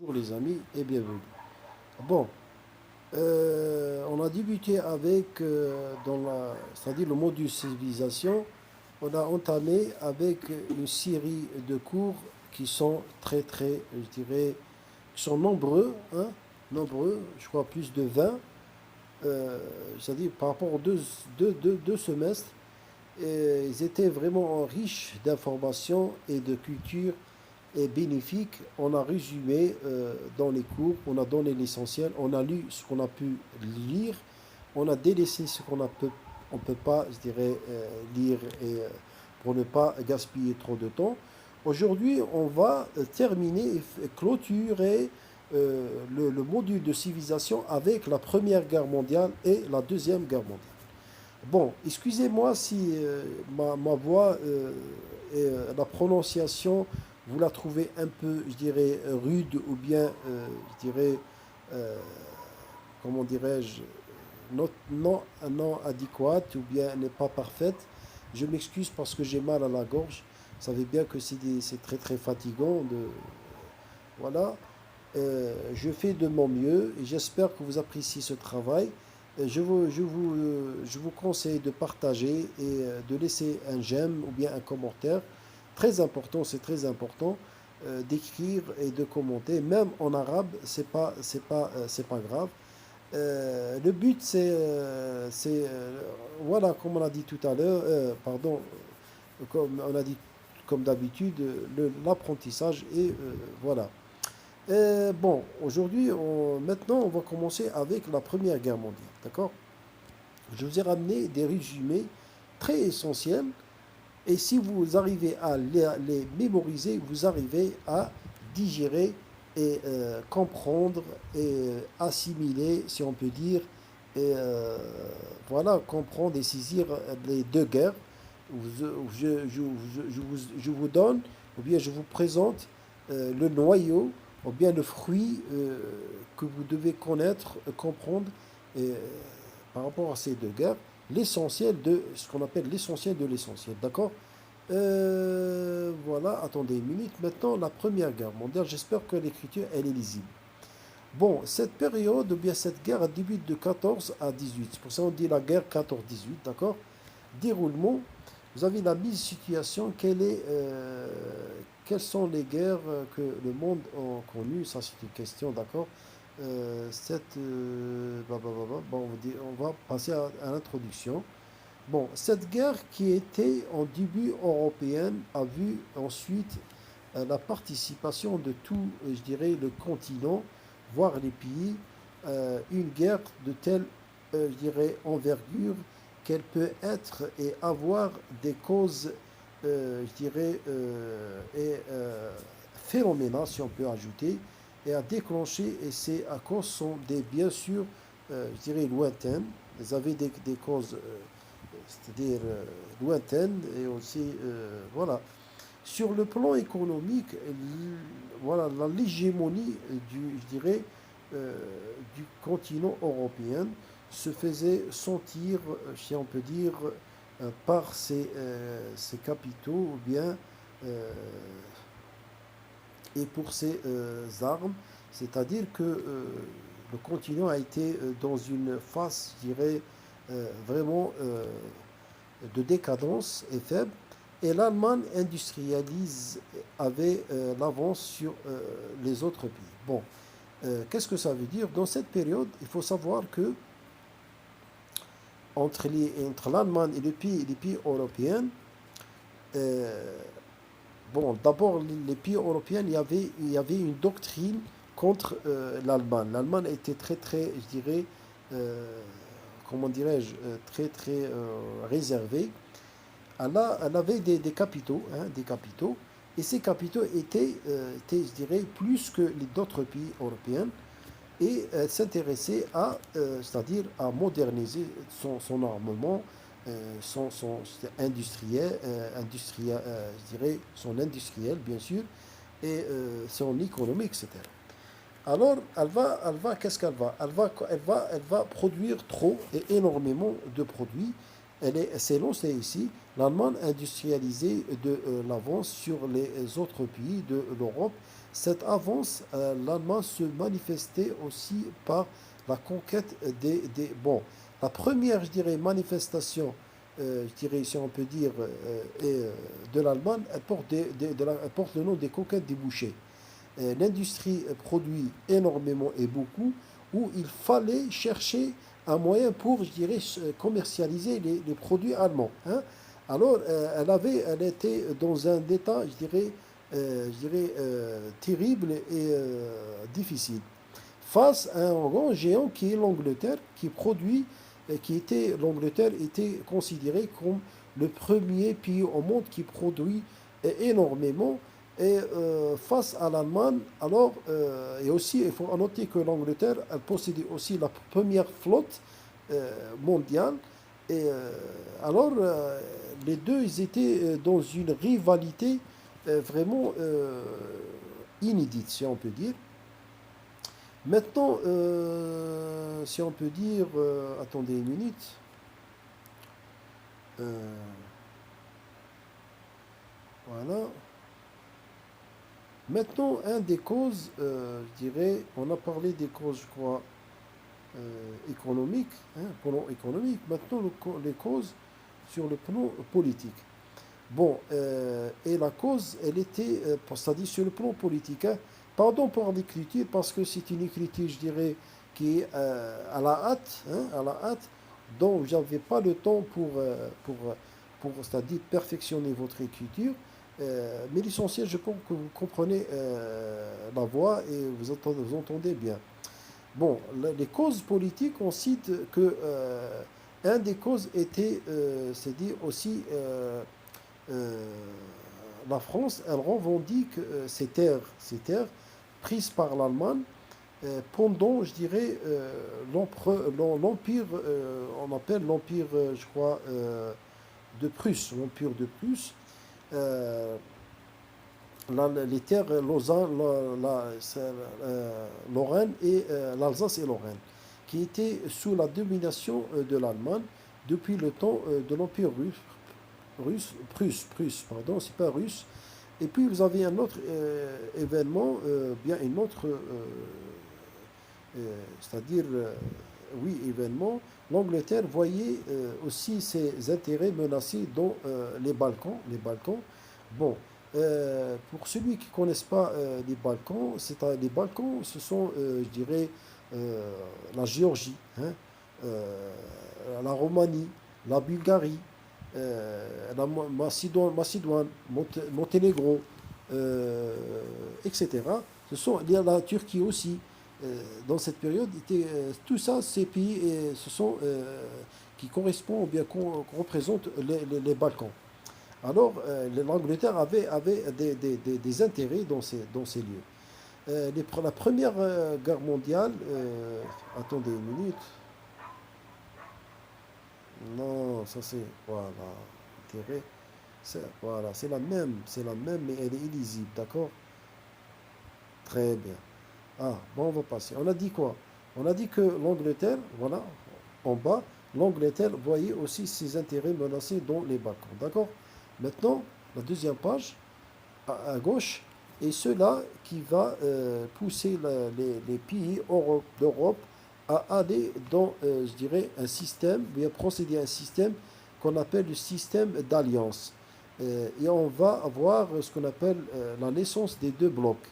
Bonjour les amis et bienvenue. Bon, on a débuté avec, c'est-à-dire le module civilisation, on a entamé avec une série de cours qui sont très, je dirais, qui sont nombreux, hein, nombreux, je crois plus de 20, c'est-à-dire par rapport aux deux semestres, et ils étaient vraiment riches d'informations et de culture est bénéfique. On a résumé dans les cours, on a donné l'essentiel, on a lu ce qu'on a pu lire, on a délaissé ce qu'on on peut pas, je dirais, lire et, pour ne pas gaspiller trop de temps. Aujourd'hui, on va terminer et clôturer le module de civilisation avec la Première Guerre mondiale et la Deuxième Guerre mondiale. Bon, excusez-moi si ma voix et la prononciation, vous la trouvez un peu, je dirais, rude ou bien, je dirais, euh, comment dirais-je, non adéquate ou bien n'est pas parfaite. Je m'excuse parce que j'ai mal à la gorge. Vous savez bien que c'est très fatigant. Voilà. Je fais de mon mieux et j'espère que vous appréciez ce travail. Je vous conseille de partager et de laisser un j'aime ou bien un commentaire. Très important, c'est très important d'écrire et de commenter, même en arabe, c'est pas grave. Le but, voilà, comme on a dit tout à l'heure, pardon, comme on a dit comme d'habitude, l'apprentissage et voilà. Bon, aujourd'hui, maintenant, on va commencer avec la Première Guerre mondiale, d'accord? Je vous ai ramené des résumés très essentiels et si vous arrivez à les mémoriser, vous arrivez à digérer et comprendre et assimiler, si on peut dire, et voilà, comprendre et saisir les deux guerres. Je vous donne, ou bien je vous présente le noyau, ou bien le fruit que vous devez connaître, comprendre et, par rapport à ces deux guerres, l'essentiel de ce qu'on appelle l'essentiel de l'essentiel. D'accord? Voilà, attendez une minute. Maintenant, la Première Guerre mondiale, j'espère que l'écriture, elle est lisible. Bon, cette période, ou bien cette guerre, elle débute de 14 à 18. C'est pour ça qu'on dit la guerre 14-18, d'accord? Déroulement, vous avez la mise en situation, quelles sont les guerres que le monde a connues? Ça, c'est une question, d'accord? Bon, on va passer à l'introduction. Bon, cette guerre qui était en début européenne a vu ensuite la participation de tout, je dirais, le continent, voire les pays, une guerre de telle, je dirais, envergure qu'elle peut être et avoir des causes, je dirais, phénoménales, si on peut ajouter, et à déclencher, et ces à causes sont des, bien sûr, je dirais, lointaines. Elles avaient des causes c'est-à-dire lointaine et aussi voilà. Sur le plan économique, voilà l'hégémonie je dirais, euh, du continent européen se faisait sentir, si on peut dire, par ses capitaux ou bien et pour ses armes, c'est-à-dire que le continent a été dans une phase, je dirais, vraiment de décadence est faible et l'Allemagne industrialise avait l'avance sur les autres pays. Bon, qu'est-ce que ça veut dire? Dans cette période, il faut savoir que entre l'Allemagne et les pays européens, euh, bon, d'abord les pays européens, il y avait une doctrine contre l'Allemagne. L'Allemagne était très, je dirais, euh, comment dirais-je, réservée. Elle avait des capitaux, hein, des capitaux, et ces capitaux étaient, je dirais, plus que les d'autres pays européens, et elle s'intéressait à, c'est-à-dire à moderniser son armement, son industriel, je dirais, son industriel, bien sûr, et son économie, etc. Alors, qu'est-ce qu'elle va? Elle va produire trop et énormément de produits s'est lancée ici. L'Allemagne industrialisée de l'avance sur les autres pays de l'Europe. Cette avance, l'Allemagne se manifestait aussi par la conquête bon, la première, je dirais, manifestation, je dirais, si on peut dire, de l'Allemagne, elle porte le nom des conquêtes des bouchers. L'industrie produit énormément et beaucoup, où il fallait chercher un moyen pour, je dirais, commercialiser les produits allemands. Hein. Alors, elle était dans un état, terrible et difficile, face à un grand géant qui est l'Angleterre, l'Angleterre était considérée comme le premier pays au monde qui produit énormément. Et face à l'Allemagne, alors, et aussi, il faut noter que l'Angleterre, elle possédait aussi la première flotte mondiale. Et alors, les deux, ils étaient dans une rivalité vraiment inédite, si on peut dire. Maintenant, si on peut dire, attendez une minute. Euh, voilà. Maintenant, un des causes, je dirais, on a parlé des causes, je crois, économiques, hein, plan économique. Maintenant, les causes sur le plan politique. Bon, et la cause, elle était, c'est-à-dire sur le plan politique, hein. Pardon pour l'écriture, parce que c'est une écriture, je dirais, qui est à la hâte, hein, à la hâte, donc j'avais pas le temps pour c'est-à-dire perfectionner votre écriture. Mais l'essentiel, je pense que vous comprenez la voix et vous entendez bien. Bon, les causes politiques, on cite que un des causes était, c'est dire aussi euh, la France, elle revendique ces terres prises par l'Allemagne pendant, je dirais, l'empire, on appelle l'empire, je crois, de Prusse, l'empire de Prusse. Euh, les terres Lausanne, Lorraine et l'Alsace et Lorraine, qui étaient sous la domination de l'Allemagne depuis le temps de l'Empire Prusse, pardon, c'est pas russe. Et puis vous avez un autre événement, bien une autre, c'est-à-dire, oui, événement. L'Angleterre voyait aussi ses intérêts menacés dans les Balkans. Les Balkans. Bon, pour celui qui ne connaisse pas les Balkans, ce sont, je dirais, la Géorgie, hein, euh, la Roumanie, la Bulgarie, Macédoine, Monténégro, etc. Il y a la Turquie aussi. Dans cette période, tout ça, ces pays, ce sont qui correspondent ou bien représentent les Balkans. Alors, l'Angleterre avait des intérêts dans ces lieux. La Première Guerre mondiale, attendez une minute. Non, ça c'est, voilà, intérêt. Voilà, c'est la même, mais elle est illisible, d'accord? Très bien. Ah, bon, on va passer. On a dit quoi? On a dit que l'Angleterre, voilà, en bas, l'Angleterre voyait aussi ses intérêts menacés dans les Balkans, d'accord? Maintenant, la deuxième page, à gauche, et cela qui va pousser les pays d'Europe à aller dans, je dirais, un système, bien procéder à un système qu'on appelle le système d'alliance. Et on va avoir ce qu'on appelle la naissance des deux blocs,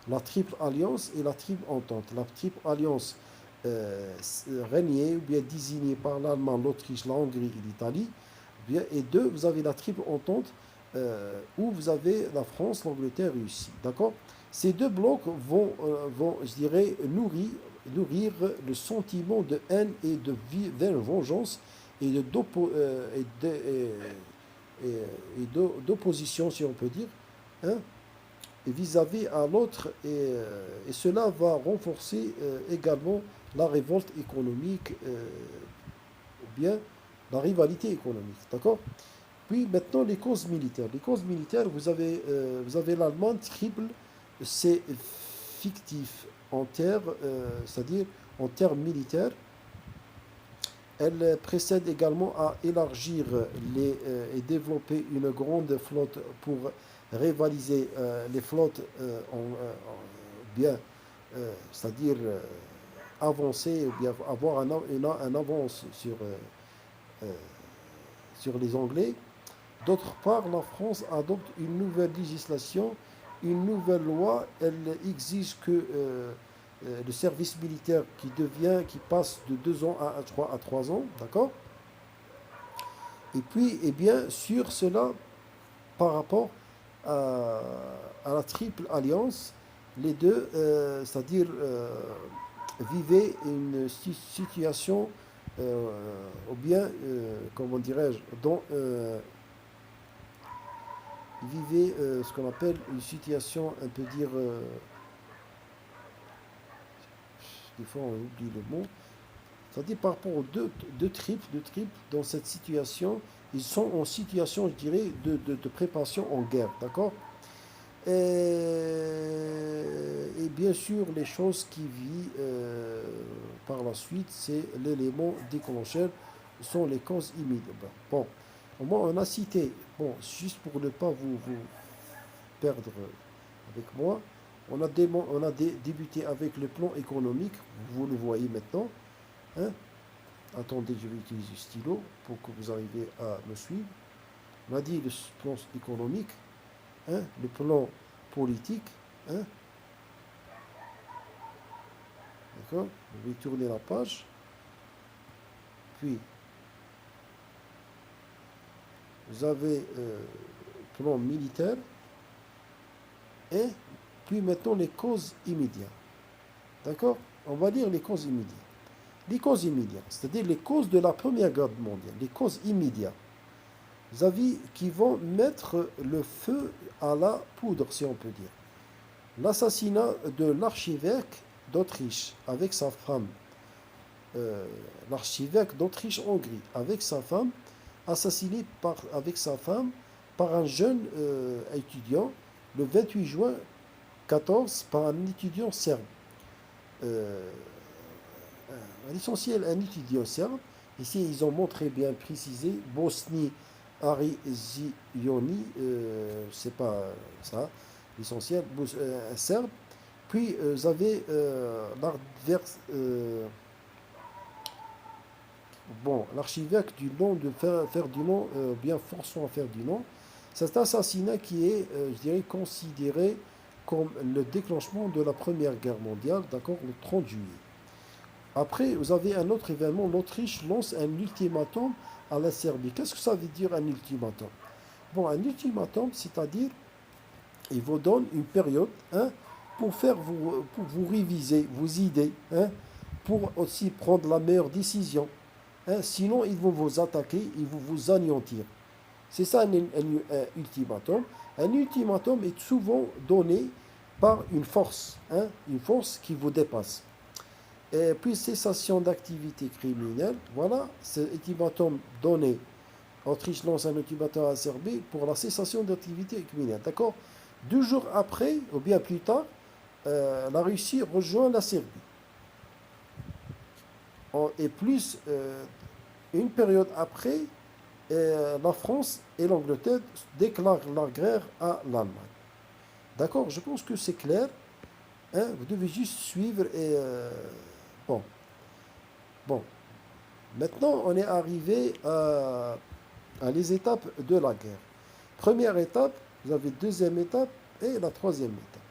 la triple alliance et la triple entente. La triple alliance régnée ou bien désignée par l'Allemagne, l'Autriche, la Hongrie et l'Italie. Bien, et deux, vous avez la triple entente où vous avez la France, l'Angleterre et Russie. D'accord? Ces deux blocs vont, je dirais, nourrir le sentiment de haine et de vengeance et d'opposition, si on peut dire, hein, vis-à-vis à l'autre, et cela va renforcer également la révolte économique, ou bien la rivalité économique. D'accord? Puis maintenant les causes militaires. Les causes militaires, vous avez l'Allemagne triple, c'est fictif en termes, c'est-à-dire en termes militaires. Elle précède également à élargir et développer une grande flotte pour rivaliser les flottes bien, c'est-à-dire avancer ou bien avoir un avance euh, sur les Anglais. D'autre part, la France adopte une nouvelle législation, une nouvelle loi. Elle exige que le service militaire qui passe de 2 ans à 3 ans, d'accord? Et puis, et bien sûr, cela par rapport à, à la triple alliance, les deux, c'est-à-dire vivaient une situation, ou bien, comment dirais-je, dont vivaient ce qu'on appelle une situation, on peut dire, des fois on oublie le mot, c'est-à-dire par rapport aux deux tripes, dans cette situation, ils sont en situation, je dirais, de préparation en guerre, d'accord? Et bien sûr, les choses qui vivent par la suite, c'est l'élément déclencheur, sont les causes immédiates. Bon, au moins on a cité, bon, juste pour ne pas vous perdre avec moi, on a débuté avec le plan économique, vous le voyez maintenant, hein. Attendez, je vais utiliser le stylo pour que vous arriviez à me suivre. On a dit le plan économique, hein, le plan politique, hein, d'accord? Je vais tourner la page. Puis, vous avez le plan militaire. Et puis maintenant les causes immédiates. D'accord? On va lire les causes immédiates. Les causes immédiates, c'est-à-dire les causes de la Première Guerre mondiale, les causes immédiates. Vous avez qui vont mettre le feu à la poudre, si on peut dire. L'assassinat de l'archevêque d'Autriche avec sa femme, l'archevêque d'Autriche-Hongrie avec sa femme, assassiné avec sa femme par un jeune étudiant le 28 juin 14 par un étudiant serbe. Euh, L'essentiel, un étudiant serbe. Ici, ils ont montré bien précisé Bosnie Arizioni, c'est pas ça, l'essentiel, serbe. Puis, vous avez l'archevêque du nom de Ferdinand, bien François Ferdinand. C'est un assassinat qui est, je dirais, considéré comme le déclenchement de la Première Guerre mondiale, d'accord, le 30 juillet. Après, vous avez un autre événement, l'Autriche lance un ultimatum à la Serbie. Qu'est-ce que ça veut dire un ultimatum? Bon, un ultimatum, c'est-à-dire, il vous donne une période, hein, pour vous réviser vos idées, hein, pour aussi prendre la meilleure décision. Hein, sinon, ils vont vous attaquer, ils vont vous anéantir. C'est ça un ultimatum. Un ultimatum est souvent donné par une force qui vous dépasse. Et puis cessation d'activité criminelle, voilà, c'est ultimatum donné. Autriche lance un ultimatum à la Serbie pour la cessation d'activité criminelle, d'accord? 2 jours après, ou bien plus tard, la Russie rejoint la Serbie. Et plus, une période après, la France et l'Angleterre déclarent la guerre à l'Allemagne. D'accord? Je pense que c'est clair. Hein? Vous devez juste suivre et bon. Bon. Maintenant, on est arrivé à les étapes de la guerre. Première étape, vous avez deuxième étape et la troisième étape.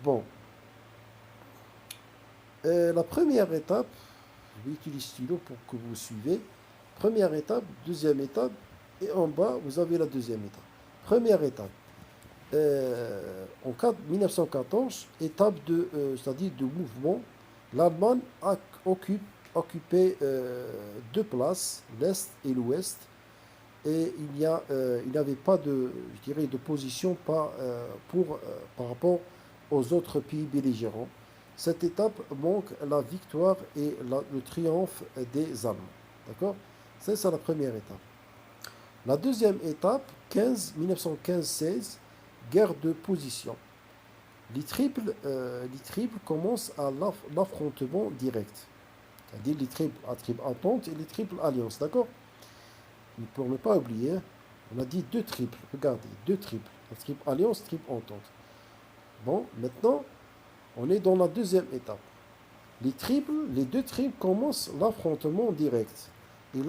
Bon. La première étape, je vais utiliser le stylo pour que vous suivez. Première étape, deuxième étape, et en bas, vous avez la deuxième étape. Première étape. En 1914, étape c'est-à-dire de mouvement, l'Allemagne a occupé 2 places, l'Est et l'Ouest, et il n'y avait pas je dirais, de position par rapport aux autres pays belligérants. Cette étape manque la victoire et le triomphe des Allemands. D'accord? C'est ça la première étape. La deuxième étape, 1915-16, guerre de position. Les triples commencent à l'affrontement direct. C'est-à-dire la triple entente et les triples alliances, d'accord? Mais pour ne pas oublier, hein, on a dit deux triples, regardez, deux triples, la triple alliance, triple entente. Bon, maintenant, on est dans la deuxième étape. Les deux triples commencent l'affrontement direct. Et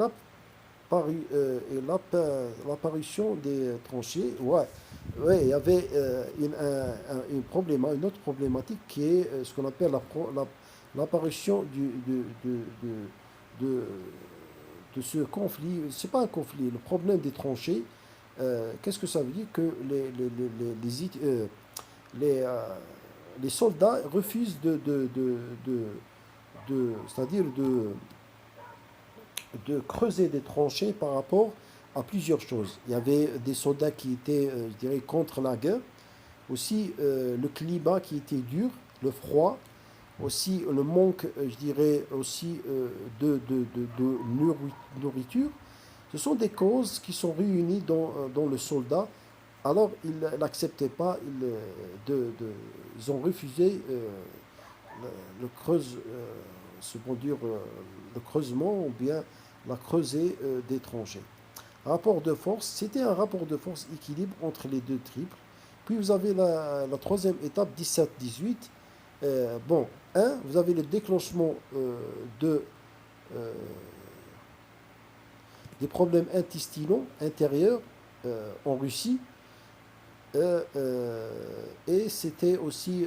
l'apparition des tranchées, ouais, il y avait une autre problématique qui est ce qu'on appelle l'apparition de, de ce conflit. C'est pas un conflit, le problème des tranchées. Qu'est-ce que ça veut dire? Que les, euh, les soldats refusent c'est-à-dire de creuser des tranchées par rapport à plusieurs choses. Il y avait des soldats qui étaient, je dirais, contre la guerre, aussi le climat qui était dur, le froid, aussi le manque, je dirais, aussi de nourriture. Ce sont des causes qui sont réunies dans le soldat. Alors, ils n'acceptaient pas, ils ont refusé le creuse, le creusement ou bien la creusée des tranchées. Rapport de force, c'était un rapport de force équilibre entre les deux triples. Puis vous avez la troisième étape, 17-18. Bon, vous avez le déclenchement euh, des problèmes intestinaux intérieurs en Russie. Et c'était aussi,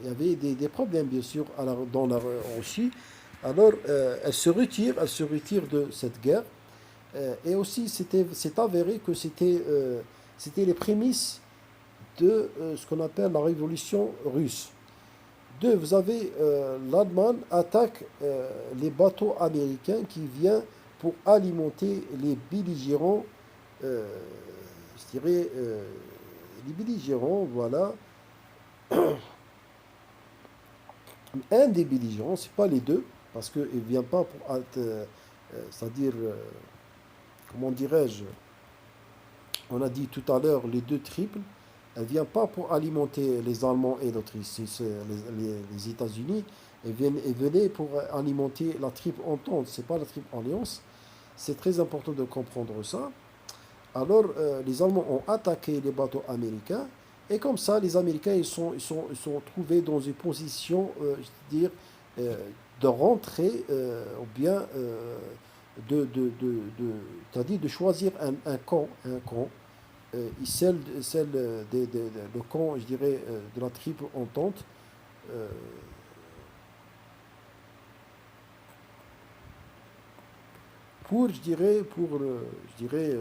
il y avait des problèmes bien sûr dans la Russie. Alors, elle se retire de cette guerre. Et aussi, c'est avéré que c'était les prémices de ce qu'on appelle la révolution russe. Deux, vous avez l'Allemagne attaque les bateaux américains qui viennent pour alimenter les belligérants, euh, je dirais, les belligérants, voilà. Un des belligérants, c'est pas les deux, parce qu'il ne vient pas pour c'est-à-dire, comment dirais-je, on a dit tout à l'heure, les deux triples, elle ne vient pas pour alimenter les Allemands et l'Autriche, les États-Unis, elle venait pour alimenter la triple entente, c'est pas la triple alliance. C'est très important de comprendre ça. Alors, les Allemands ont attaqué les bateaux américains, et comme ça, les Américains, ils sont trouvés dans une position, je veux dire, euh, de rentrer, ou bien c'est-à-dire de choisir un camp, le camp, je dirais, de la triple entente, euh, pour, je dirais,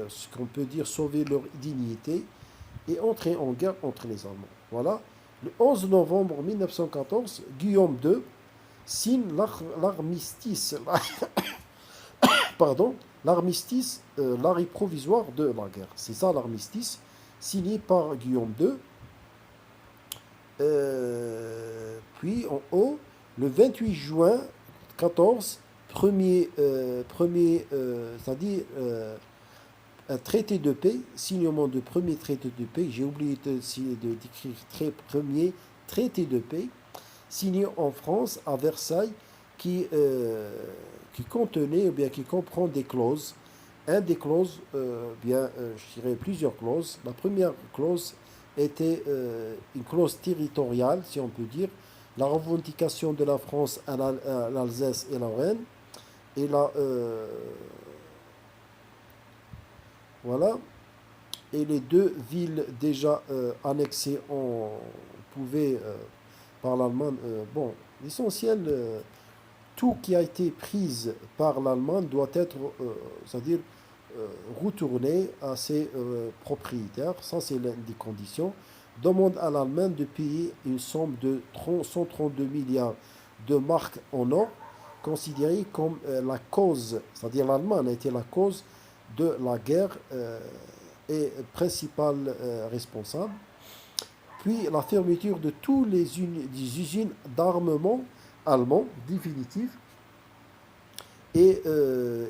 ce qu'on peut dire, sauver leur dignité et entrer en guerre contre les Allemands. Voilà. Le 11 novembre 1914, Guillaume II signe l'armistice, pardon, l'arrêt provisoire de la guerre. C'est ça l'armistice, signé par Guillaume II. Puis en haut, le 28 juin 14, c'est-à-dire un traité de paix, signement de premier traité de paix, j'ai oublié d'écrire premier traité de paix, signé en France, à Versailles, qui contenait, ou bien qui comprend des clauses. Un des clauses, je dirais plusieurs clauses. La première clause était une clause territoriale, si on peut dire, la revendication de la France à l'Alsace et la Lorraine, et voilà, et les deux villes déjà annexées pouvaient, par l'Allemagne, bon, l'essentiel, tout qui a été pris par l'Allemagne doit être, c'est-à-dire euh, retourné à ses propriétaires. Ça, c'est l'une des conditions. Demande à l'Allemagne de payer une somme de 132 milliards de marques en or, considérée comme la cause, c'est-à-dire l'Allemagne a été la cause de la guerre et principal responsable. Puis la fermeture de toutes les usines d'armement allemands définitive. Et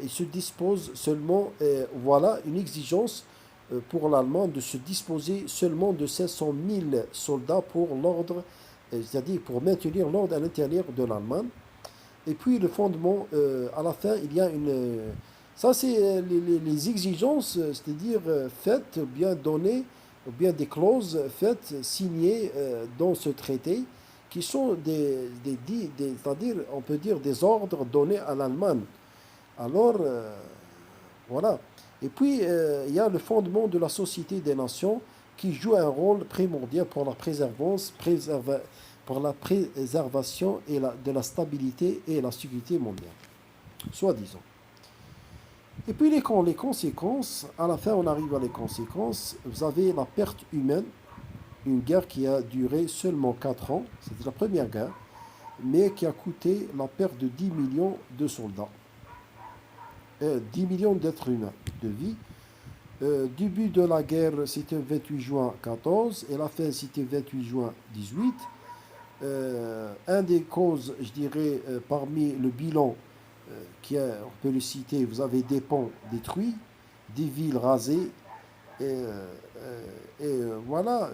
il se dispose seulement, voilà, une exigence pour l'Allemagne de se disposer seulement de 500 000 soldats pour l'ordre, c'est-à-dire pour maintenir l'ordre à l'intérieur de l'Allemagne. Et puis le fondement, à la fin, il y a une... ça, c'est les exigences, c'est-à-dire faites, ou bien données, ou bien des clauses faites, signées dans ce traité, qui sont c'est-à-dire, on peut dire, des ordres donnés à l'Allemagne. Alors, voilà. Et puis, il y a le fondement de la Société des Nations qui joue un rôle primordial pour la pour la préservation de la stabilité et la sécurité mondiale, soi-disant. Et puis les conséquences, à la fin on arrive à les conséquences, vous avez la perte humaine, une guerre qui a duré seulement 4 ans, c'était la première guerre, mais qui a coûté la perte de 10 millions de soldats, 10 millions d'êtres humains de vie. Début de la guerre, c'était 28 juin 14 et la fin, c'était 28 juin 18. Un des causes, je dirais, parmi le bilan, on peut le citer, vous avez des ponts détruits, des villes rasées, voilà,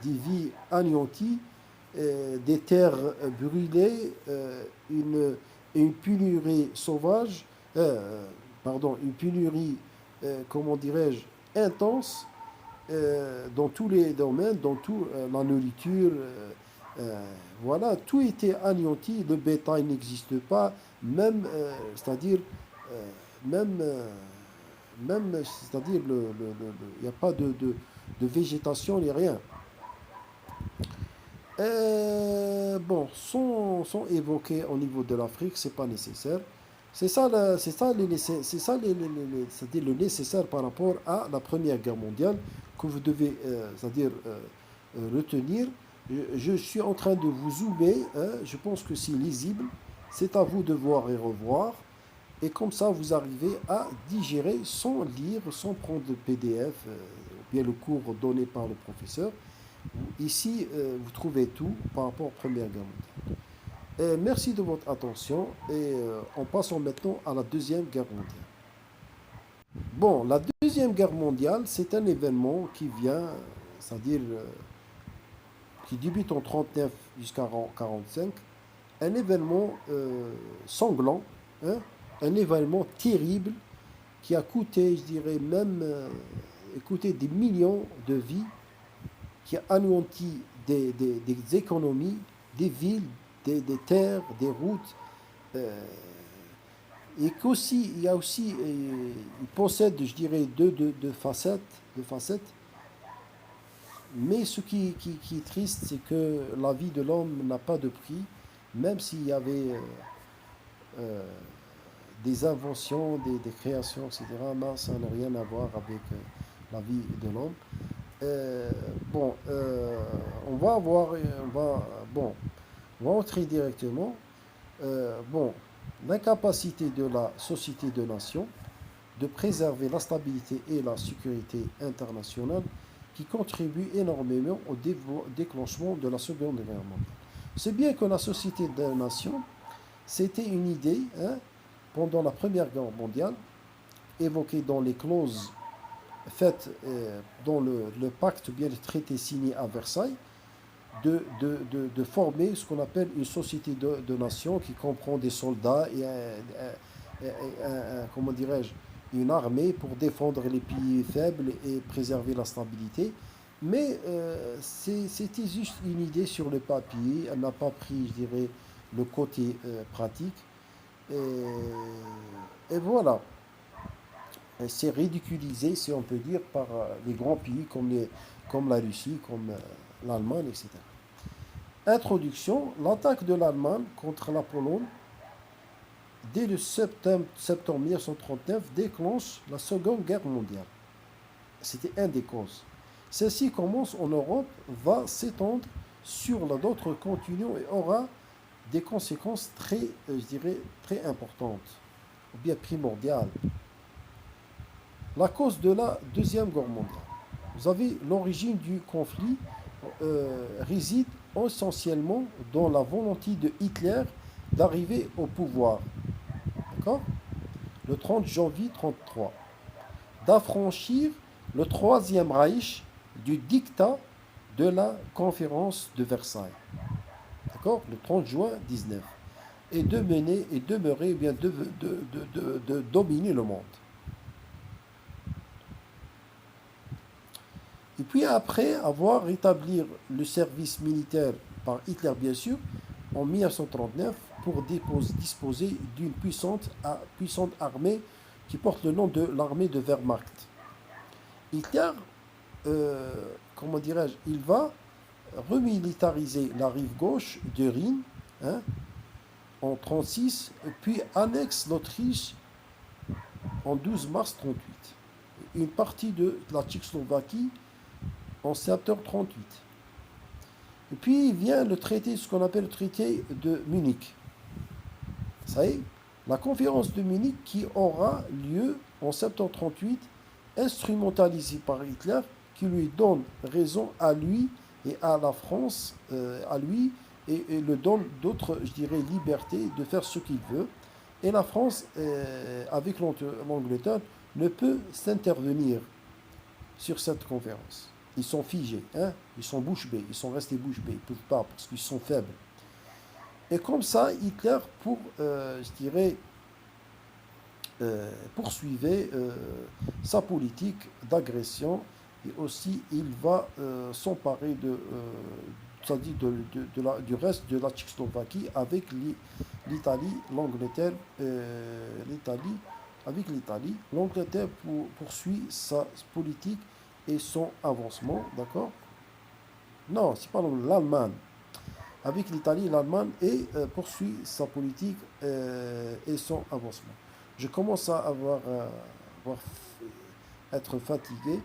des vies anéanties, des terres brûlées, une pénurie sauvage, une pénurie, comment dirais-je, intense dans tous les domaines, dans tout la nourriture, voilà, tout était anéanti, le bétail n'existe pas, même, c'est-à-dire, euh, même, même, c'est-à-dire, il n'y a pas de végétation ni rien. Bon, sans évoquer au niveau de l'Afrique, c'est pas nécessaire. C'est ça, c'est-à-dire le nécessaire par rapport à la Première Guerre mondiale que vous devez, c'est-à-dire retenir. Je suis en train de vous zoomer, hein, je pense que c'est lisible. C'est à vous de voir et revoir. Et comme ça, vous arrivez à digérer sans lire, sans prendre le PDF, ou bien le cours donné par le professeur. Ici, vous trouvez tout par rapport à la Première Guerre mondiale. Merci de votre attention et en passant maintenant à la Deuxième Guerre mondiale. Bon, la Deuxième Guerre mondiale, c'est un événement qui vient, c'est-à-dire qui débute en 1939 jusqu'à 1945, un événement sanglant, hein, un événement terrible qui a coûté, je dirais même, coûté des millions de vies, qui a anéanti des économies, des villes, des terres, des routes, euh, et qu'aussi, il y a aussi, il possède, je dirais, deux facettes. Mais ce qui est triste, c'est que la vie de l'homme n'a pas de prix, même s'il y avait euh, des inventions, des créations, etc. Mais ça n'a rien à voir avec la vie de l'homme. Euh, bon, on va avoir, bon, on va entrer directement. Bon, l'incapacité de la société de nations de préserver la stabilité et la sécurité internationale qui contribue énormément au déclenchement de la Seconde Guerre mondiale. C'est bien que la société des nations, c'était une idée, hein, pendant la Première Guerre mondiale, évoquée dans les clauses faites dans le pacte, bien le traité signé à Versailles, de former ce qu'on appelle une société de nations qui comprend des soldats et comment dirais-je, une armée pour défendre les pays faibles et préserver la stabilité. Mais c'était juste une idée sur le papier, elle n'a pas pris, je dirais, le côté pratique. Et, et voilà, c'est ridiculisé, si on peut dire, par les grands pays comme la Russie, comme l'Allemagne, etc. Introduction, l'attaque de l'Allemagne contre la Pologne dès le septembre 1939 déclenche la Seconde Guerre mondiale. C'était un des causes. Celle-ci commence en Europe, va s'étendre sur d'autres continents et aura des conséquences très, je dirais, très importantes, ou bien primordiales. La cause de la Deuxième Guerre mondiale. Vous avez l'origine du conflit réside essentiellement dans la volonté de Hitler d'arriver au pouvoir, d'accord, le 30 janvier 1933, d'affranchir le Troisième Reich du dictat de la conférence de Versailles, d'accord, le 30 juin 19. et de mener et demeurer, bien de dominer le monde. Et puis après avoir rétabli le service militaire par Hitler, bien sûr, en 1939, pour disposer d'une puissante armée qui porte le nom de l'armée de Wehrmacht. Hitler, euh, comment dirais-je, il va remilitariser la rive gauche de Rhin, hein, en 1936, puis annexe l'Autriche en 12 mars 1938. Une partie de la Tchécoslovaquie en septembre 1938. Et puis vient le traité, ce qu'on appelle le traité de Munich. Ça y est, la conférence de Munich qui aura lieu en septembre 1938, instrumentalisée par Hitler, qui lui donne raison à lui et à la France, à lui, et le donne d'autres, je dirais, libertés de faire ce qu'il veut. Et la France, avec l'Angleterre, ne peut s'intervenir sur cette conférence. Ils sont figés, hein? Ils sont bouche bée, ils sont restés bouche bée, ils ne peuvent pas parce qu'ils sont faibles. Et comme ça, Hitler, je dirais, poursuivait sa politique d'agression et aussi il va s'emparer du reste de la Tchécoslovaquie avec l'Italie, l'Angleterre, l'Italie, avec l'Italie. L'Angleterre poursuit sa politique et son avancement, d'accord? Non, c'est pas l'Allemagne. Avec l'Italie, l'Allemagne et poursuit sa politique et son avancement. Je commence à être fatigué.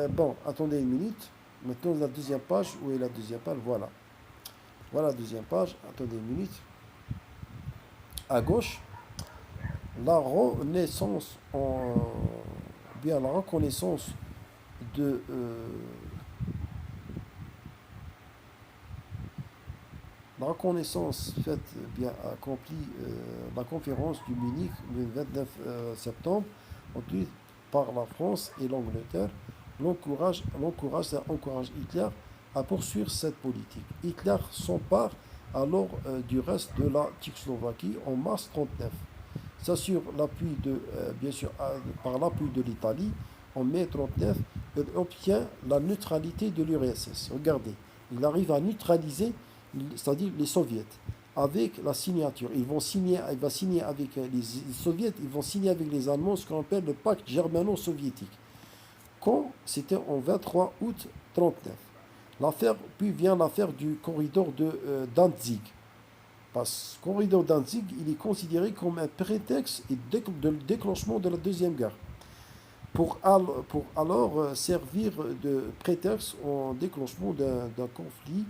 Bon, attendez une minute. Maintenant, la deuxième page. Où est la deuxième page? Voilà. Voilà la deuxième page. Attendez une minute. À gauche, la renaissance bien la reconnaissance de la reconnaissance faite, bien accomplie, la conférence du Munich le 29 septembre, ensuite par la France et l'Angleterre, encourage Hitler à poursuivre cette politique. Hitler s'empare alors du reste de la Tchécoslovaquie en mars 1939. S'assure l'appui bien sûr, par l'appui de l'Italie en mai 1939, il obtient la neutralité de l'URSS. Regardez, il arrive à neutraliser, c'est-à-dire les soviets, avec la signature. Il va signer avec les soviets, ils vont signer avec les Allemands ce qu'on appelle le pacte germano-soviétique. Quand c'était en 23 août 1939. Puis vient l'affaire du corridor de Danzig. Parce que le corridor Danzig, il est considéré comme un prétexte de déclenchement de la Deuxième Guerre. Pour alors servir de prétexte au déclenchement d'un conflit.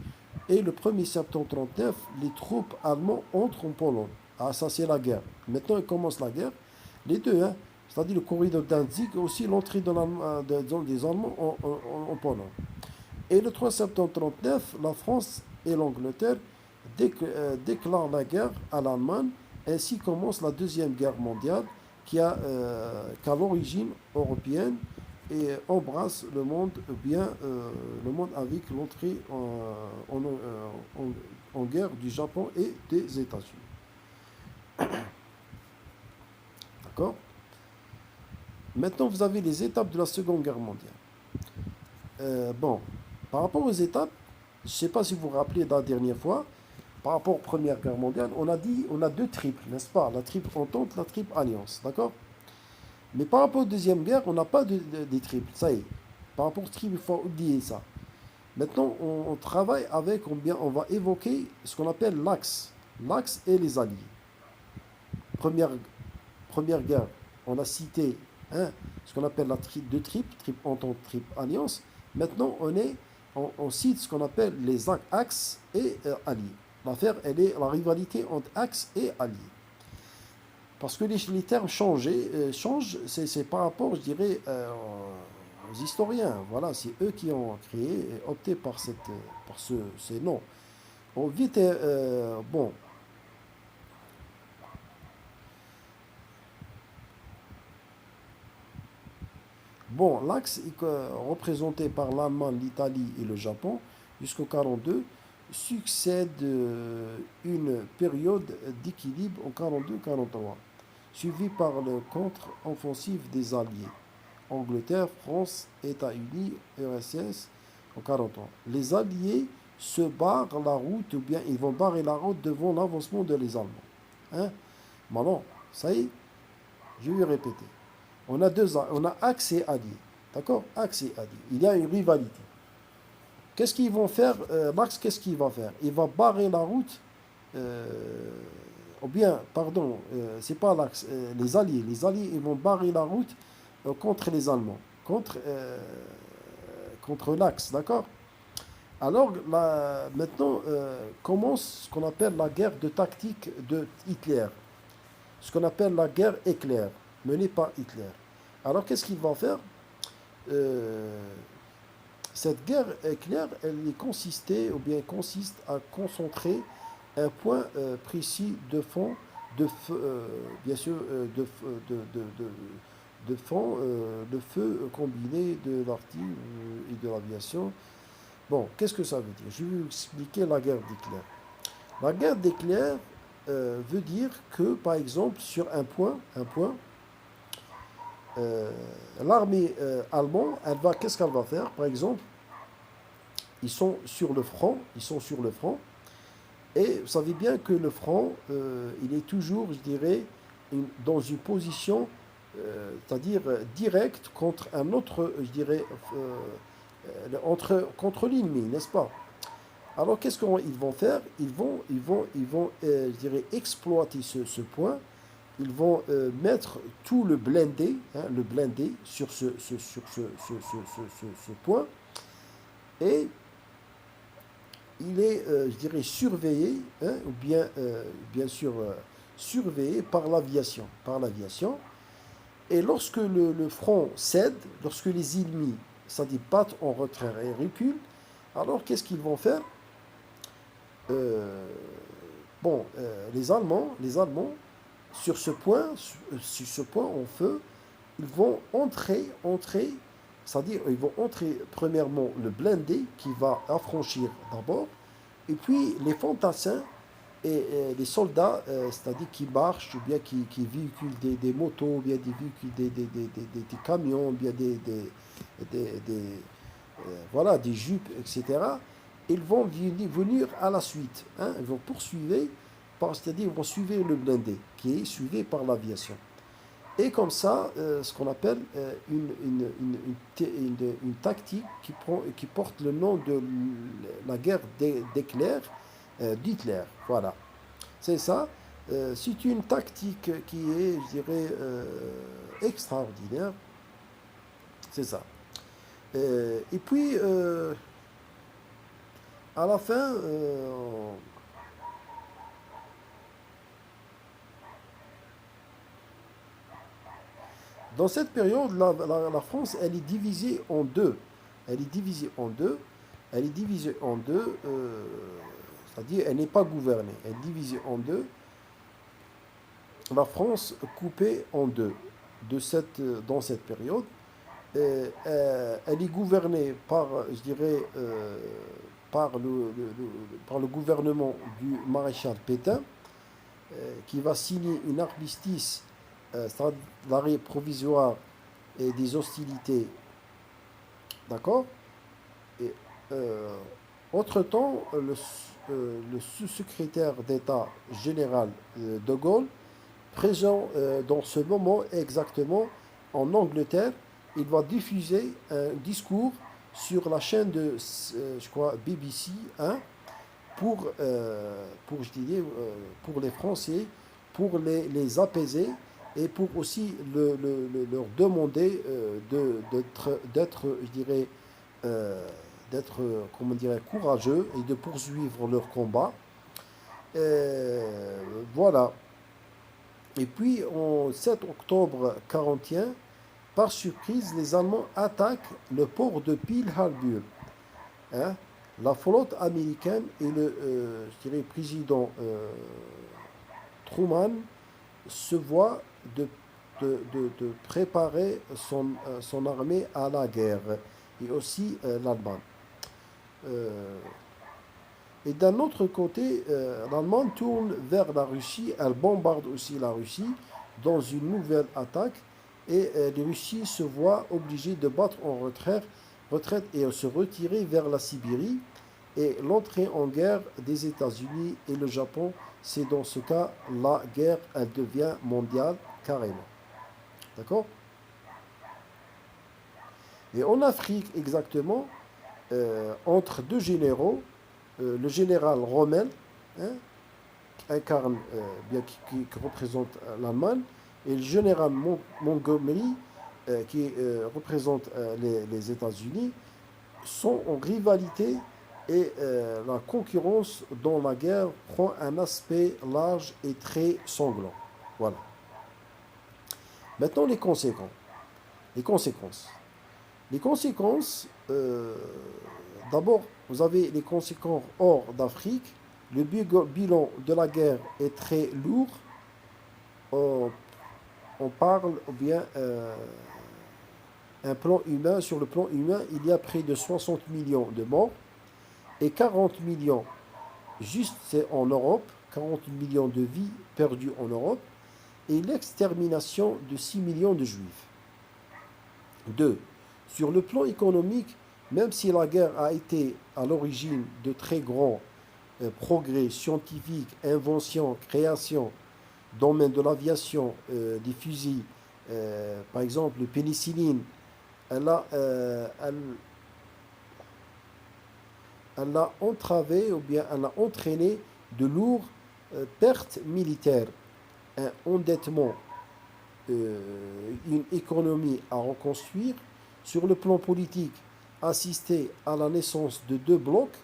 Et le 1er septembre 1939, les troupes allemandes entrent en Pologne. Ah, ça c'est la guerre. Maintenant, il commence la guerre. Les deux, hein, c'est-à-dire le corridor Danzig et aussi l'entrée des Allemands en Pologne. Et le 3 septembre 1939, la France et l'Angleterre déclarent la guerre à l'Allemagne. Ainsi commence la Deuxième Guerre mondiale qui a l'origine européenne et embrasse le monde, le monde avec l'entrée en guerre du Japon et des États-Unis. D'accord? Maintenant, vous avez les étapes de la Seconde Guerre mondiale. Bon, par rapport aux étapes, je ne sais pas si vous vous rappelez de la dernière fois, par rapport aux Première Guerre mondiale, on a dit on a deux triples, n'est-ce pas? La triple entente, la triple alliance, d'accord? Mais par rapport aux Deuxième Guerre, on n'a pas des triples, ça y est. Par rapport aux triples, il faut oublier ça. Maintenant, on travaille avec, on va évoquer ce qu'on appelle l'axe. L'axe et les alliés. Première guerre, on a cité ce qu'on appelle deux triples, triple entente, triple alliance. Maintenant, on cite ce qu'on appelle les axes et alliés. L'affaire, la rivalité entre axes et alliés. Parce que les termes changent, c'est par rapport, je dirais, aux historiens. Voilà, c'est eux qui ont créé et opté par ces noms. On vite, bon. Bon, l'axe est représenté par l'Allemagne, l'Italie et le Japon jusqu'au 1942. succède une période d'équilibre en 42-43, suivie par le contre-offensive des Alliés. Angleterre, France, États-Unis, URSS en 43. Les Alliés se barrent la route, ou bien ils vont barrer la route devant l'avancement de les Allemands. Hein? Maintenant, ça y est, je vais répéter. On a Axe et alliés. D'accord? Axe et alliés. Il y a une rivalité. Qu'est-ce qu'ils vont faire Max, qu'est-ce qu'il va faire? Il va barrer la route, euh, ou bien, pardon, c'est pas l'Axe, les Alliés. Les Alliés, ils vont barrer la route contre les Allemands, contre l'Axe, d'accord? Alors, là, maintenant, commence ce qu'on appelle la guerre de tactique de Hitler, ce qu'on appelle la guerre éclair, menée par Hitler. Alors, qu'est-ce qu'il va faire? Euh, Cette guerre éclair, elle consistait, ou bien consiste à concentrer un point précis de fond, bien sûr, de fond, de feu combiné de l'artillerie et de l'aviation. Bon, qu'est-ce que ça veut dire? Je vais vous expliquer la guerre d'éclair. La guerre d'éclair veut dire que, par exemple, sur un point, euh, l'armée allemande, qu'est-ce qu'elle va faire? Par exemple, ils sont sur le front, et vous savez bien que le front, il est toujours, je dirais, dans une position, c'est-à-dire directe contre un autre, je dirais, contre l'ennemi, n'est-ce pas? Alors, qu'est-ce qu'ils vont faire? Je dirais, exploiter ce point. Ils vont mettre tout le blindé sur ce point, et il est, je dirais, surveillé, hein, ou bien, bien sûr, surveillé par l'aviation. Et lorsque le front cède, lorsque les ennemis, ça dit, battent en retrait et reculent, alors qu'est-ce qu'ils vont faire? Euh, bon, les Allemands, sur ce point en feu, ils vont entrer, c'est-à-dire ils vont entrer premièrement le blindé qui va affranchir d'abord, et puis les fantassins et les soldats, c'est-à-dire qui marchent, ou bien qui véhiculent des motos, ou bien des véhicules, des camions, ou bien voilà, des jupes, etc. Ils vont venir à la suite. Hein, ils vont poursuivre, c'est-à-dire ils vont suivre le blindé, qui est suivi par l'aviation. Et comme ça, ce qu'on appelle une tactique qui porte le nom de la guerre d'éclair d'Hitler. Voilà. C'est ça. C'est une tactique qui est, je dirais, extraordinaire. C'est ça. Et puis, à la fin, dans cette période, la France, elle est divisée en deux. Elle est divisée en deux. Elle est divisée en deux, c'est-à-dire elle n'est pas gouvernée. Elle est divisée en deux. La France coupée en deux dans cette période. Elle est gouvernée par, je dirais, par le gouvernement du maréchal Pétain, qui va signer une armistice, c'est-à-dire l'arrêt provisoire et des hostilités, d'accord? Et, entre-temps, le sous-secrétaire d'État général de Gaulle, présent dans ce moment exactement en Angleterre, il va diffuser un discours sur la chaîne de, je crois, BBC 1 je dirais, pour les Français, pour les apaiser et pour aussi leur demander d'être, je dirais, euh, d'être, comment dirais, courageux et de poursuivre leur combat. Voilà. Et puis, en 7 octobre 41, par surprise, les Allemands attaquent le port de Pearl Harbor. Hein. La flotte américaine et je dirais, président Truman se voient de préparer son armée à la guerre, et aussi l'Allemagne. Euh, Et d'un autre côté, l'Allemagne tourne vers la Russie, elle bombarde aussi la Russie dans une nouvelle attaque et les Russies se voient obligés de battre en retraite et se retirer vers la Sibérie. Et l'entrée en guerre des États-Unis et le Japon, c'est dans ce cas la guerre, elle devient mondiale carrément. D'accord? Et en Afrique exactement, entre deux généraux, le général Rommel, hein, qui incarne, bien, qui représente l'Allemagne, et le général Montgomery, qui représente les États-Unis, sont en rivalité et la concurrence dans la guerre prend un aspect large et très sanglant. Voilà. Maintenant, les conséquences. Les conséquences. Les conséquences, d'abord, vous avez les conséquences hors d'Afrique. Le bilan de la guerre est très lourd. On parle, ou bien, un plan humain, sur le plan humain, il y a près de 60 millions de morts et 40 millions, juste c'est en Europe, 40 millions de vies perdues en Europe et l'extermination de 6 millions de juifs. 2. Sur le plan économique, même si la guerre a été à l'origine de très grands progrès scientifiques, inventions, créations, domaine de l'aviation, des fusils, par exemple, le pénicilline, elle a, elle a entravé ou bien elle a entraîné de lourdes pertes militaires, un endettement, une économie à reconstruire. Sur le plan politique, assister à la naissance de deux blocs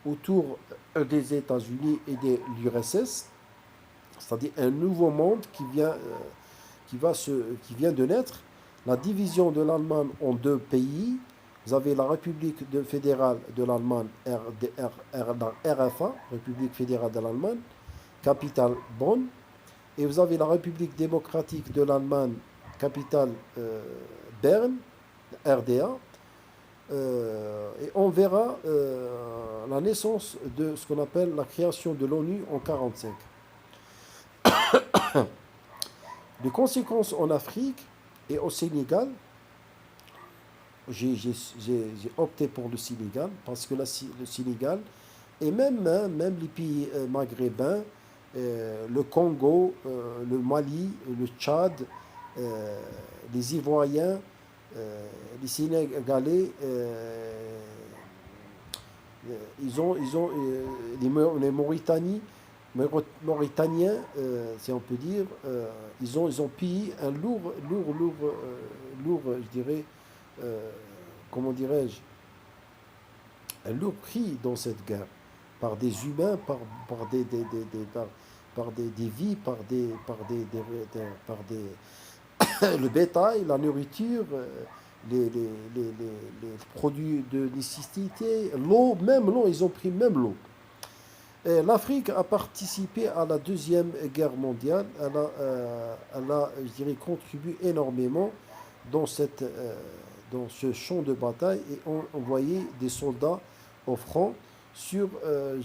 autour des États-Unis et de l'URSS, c'est-à-dire un nouveau monde qui vient de naître, la division de l'Allemagne en deux pays. Vous avez la République fédérale de l'Allemagne, RFA, République fédérale de l'Allemagne, capitale Bonn, et vous avez la République démocratique de l'Allemagne, capitale Berne, RDA, et on verra la naissance de ce qu'on appelle la création de l'ONU en 1945. Les conséquences en Afrique et au Sénégal, j'ai opté pour le Sénégal parce que le Sénégal et même les pays maghrébins, le Congo, le Mali, le Tchad, les Ivoiriens, les Sénégalais, les Mauritaniens, si on peut dire, ils ont payé un lourd, je dirais, comment dirais-je, un lourd prix dans cette guerre, par des humains, par des vies, le bétail, la nourriture, les produits de nécessité, l'eau, même l'eau, ils ont pris même l'eau. L'Afrique a participé à la Deuxième Guerre mondiale. Elle a, je dirais, contribué énormément dans, dans ce champ de bataille et on envoyé des soldats au front. Je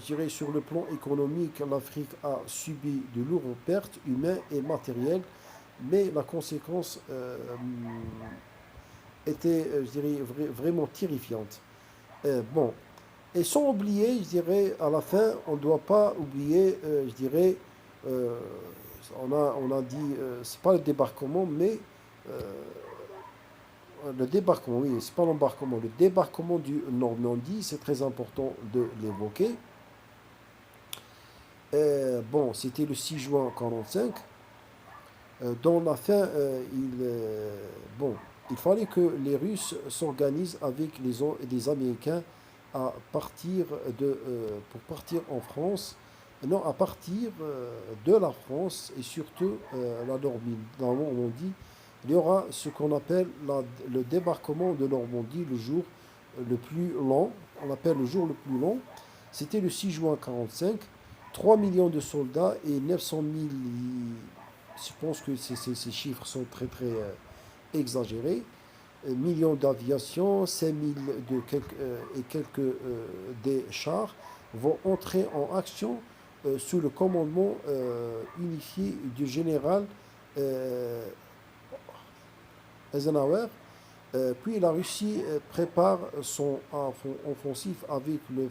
dirais, sur le plan économique, l'Afrique a subi de lourdes pertes humaines et matérielles, mais la conséquence était, je dirais, vraiment terrifiante. Bon. Et sans oublier, je dirais, à la fin, on ne doit pas oublier, je dirais, euh, on a dit, c'est pas le débarquement, mais le débarquement, oui, c'est pas l'embarquement, le débarquement du Normandie, c'est très important de l'évoquer. Bon, c'était le 6 juin 1945. Dans la fin, bon, il fallait que les Russes s'organisent avec les Américains à partir pour partir en France, non, à partir de la France et surtout la Normandie. Il y aura ce qu'on appelle le débarquement de Normandie, le jour le plus long, on appelle le jour le plus long. C'était le 6 juin 1945, 3 millions de soldats et 900 000, je pense que ces chiffres sont très très exagérés, millions d'aviation, 5 000 et quelques des chars, vont entrer en action sous le commandement unifié du général euh, Eisenhower. Puis la Russie prépare son offensive avec le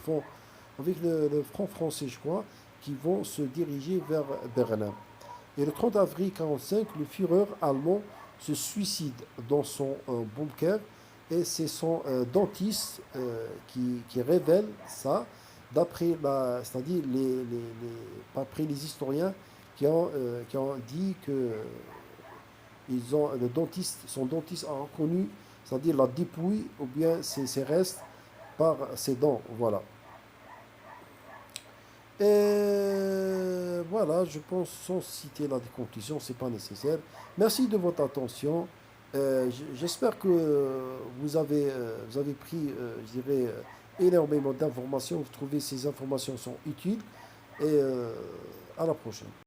front, le front français, je crois, qui vont se diriger vers Berlin. Et le 30 avril 1945, le Führer allemand se suicide dans son bunker et c'est son dentiste qui révèle ça, c'est-à-dire après les historiens qui ont dit que son dentiste a reconnu, c'est-à-dire la dépouille ou bien ses restes par ses dents, voilà. Et voilà, je pense, sans citer la conclusion, c'est pas nécessaire. Merci de votre attention. J'espère que vous avez pris, je dirais, énormément d'informations. Vous trouvez ces informations sont utiles. Et à la prochaine.